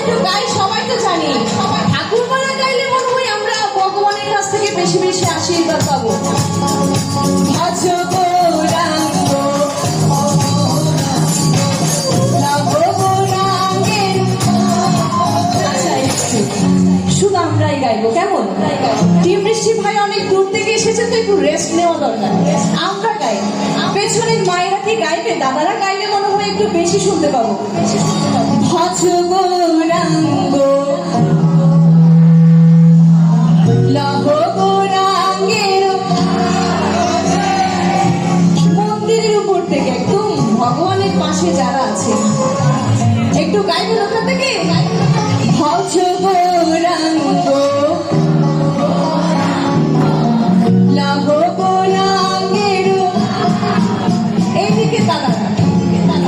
একটু গাই, সবাই তো জানি ঠাকুর মারা গাইলে মনে হয় আমরা ভগবানের কাছ থেকে বেশি বেশি আশীর্বাদ পাবো। শুধু আমরাই গাইবো, কেমন? টিম বৃষ্টি ভাই অনেক দূর থেকে এসেছে, তো একটু রেস্ট নেওয়া দরকার। আমরা গাই, পেছনের মায়েরা কি গাইবে? দাদারা গাইলে মনে হয় একটু বেশি শুনতে পাবো। ভজ গৌরাঙ্গ লহ গৌরাঙ্গের, মন্দিরের উপর থেকে একদম ভগবানের পাশে যারা আছে একটু গাইবেন ওখান থেকে। ভজ গৌরাঙ্গ লহ গৌরাঙ্গের, এইদিকে দাদারা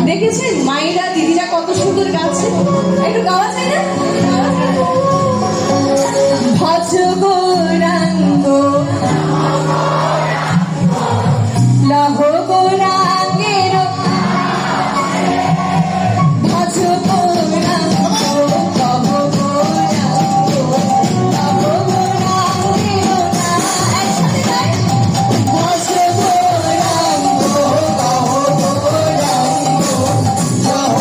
দেখেছেন মায়েরা দিদিরা কত সুন্দর গাচ্ছে, একটু গাওয়া যায় না? ভজ গৌরাঙ্গ লহ গৌরাঙ্গের, ভজ গৌরাঙ্গ লহ গৌরাঙ্গ লহ গৌরাঙ্গের, একসাথে গাই। ভজ গৌরাঙ্গ লহ গৌরাঙ্গ লহ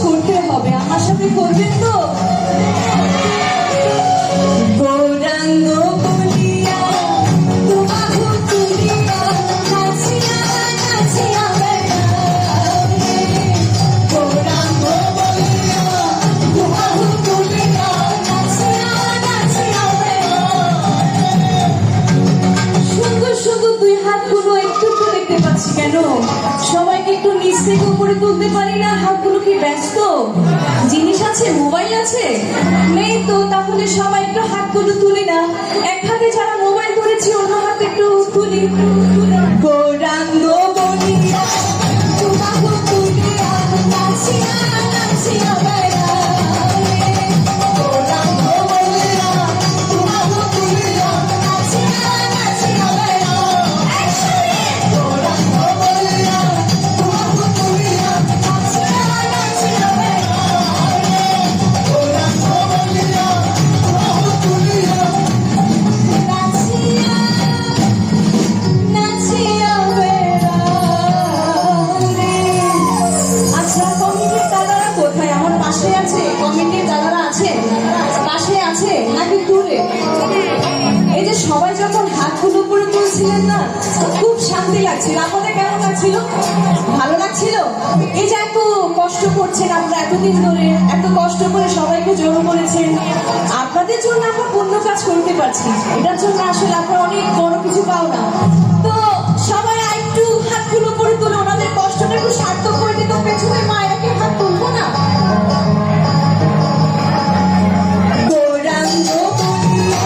করতে হবে, আমার সাথে করবেন তো? গৌরাঙ্গ বলিয়া তোমাহু তুলিয়া নাচিয়া নাচিয়া বেড়াবে, গৌরাঙ্গ বলিয়া তোমাহু তুলিয়া নাচিয়া নাচিয়া বেড়াবে। সুন্দর সুন্দর দুই হাতগুলো একটু তো দেখতে পাচ্ছি, কেন সবাইকে একটু নিচ থেকে উপরে তুলতে পারি না? হাতগুলো কি ব্যস্ত? জিনিস আছে, মোবাইল আছে? নেই তো, তাহলে সবাই একটু হাতগুলো তুলি না। এক হাতে যারা মোবাইল ধরেছি অন্য হাতে একটু তুলি। গৌরাঙ্গ বলিয়া তোমাহু তুলিয়া নাচিয়া নাচিয়া বেড়াবে, গৌরাঙ্গ বলিয়া তোমাহু তুলিয়া নাচিয়া নাচিয়া বেড়াবে। একসাথে গৌরাঙ্গ বলিয়া তোমাহু তুলিয়া নাচিয়া নাচিয়া বেড়াবে, গৌরাঙ্গ বলিয়া তোমাহু তুলিয়া নাচিয়া নাচিয়া বেড়াবে। আচ্ছা, কমিটির দাদারা কোথায়? আমার পাশে আছে? কমিটির দাদারা আছে? পাশে আছে নাকি দূরে? এই যে সবাই যখন হাতগুলো উপরে তুলছিলেন না, খুব শান্তি লাগছিল। আপনাদের কেমন লাগছিল? ভালো লাগছিল? এই যে এত কষ্ট করছেন আমরা এতদিন ধরে, এত কষ্ট করে সবাইকে জড়ো করেছেন, আপনাদের জন্য আমরা পুণ্য কাজ করতে পারছি, এটার জন্য আসলে আপনারা অনেক বড় কিছু পাও না। তো সবাই একটু হাতগুলো উপরে তুলে ওনাদের কষ্টটা একটু সার্থক করে দিত। পেছনে মায়েরাকে হাত তুলবো না? গৌরাঙ্গ বলিয়া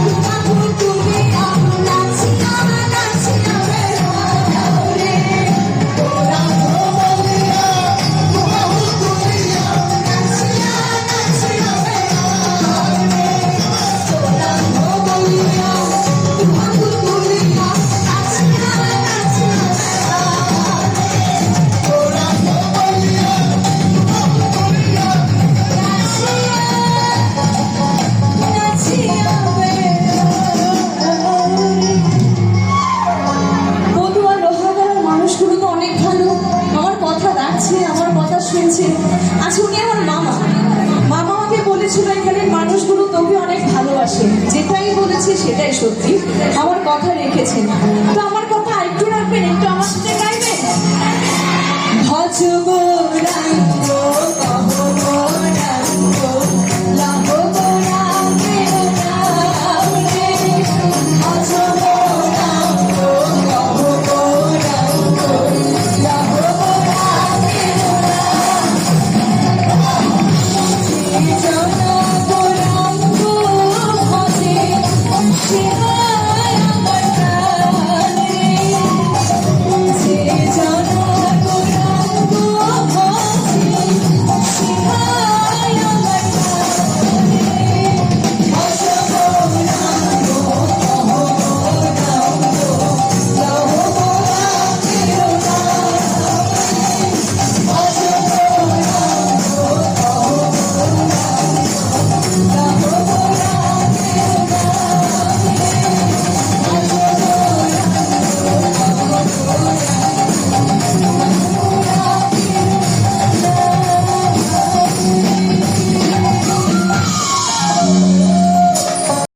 তোমাহু তুলিয়া নাচিয়া নাচিয়া বেড়াবে, গৌরাঙ্গ বলিয়া তোমাহু তুলিয়া নাচিয়া নাচিয়া বেড়াবে, গৌরাঙ্গ বলিয়া তোমাহু তুলিয়া বলেছিল এখানে মানুষগুলো তোকে অনেক ভালোবাসে, যেটাই বলেছে সেটাই সত্যি, আমার কথা রেখেছেন। তো আমার কথা একটু রাখবেন, একটু আমার সাথে গাইবেন। ভজগো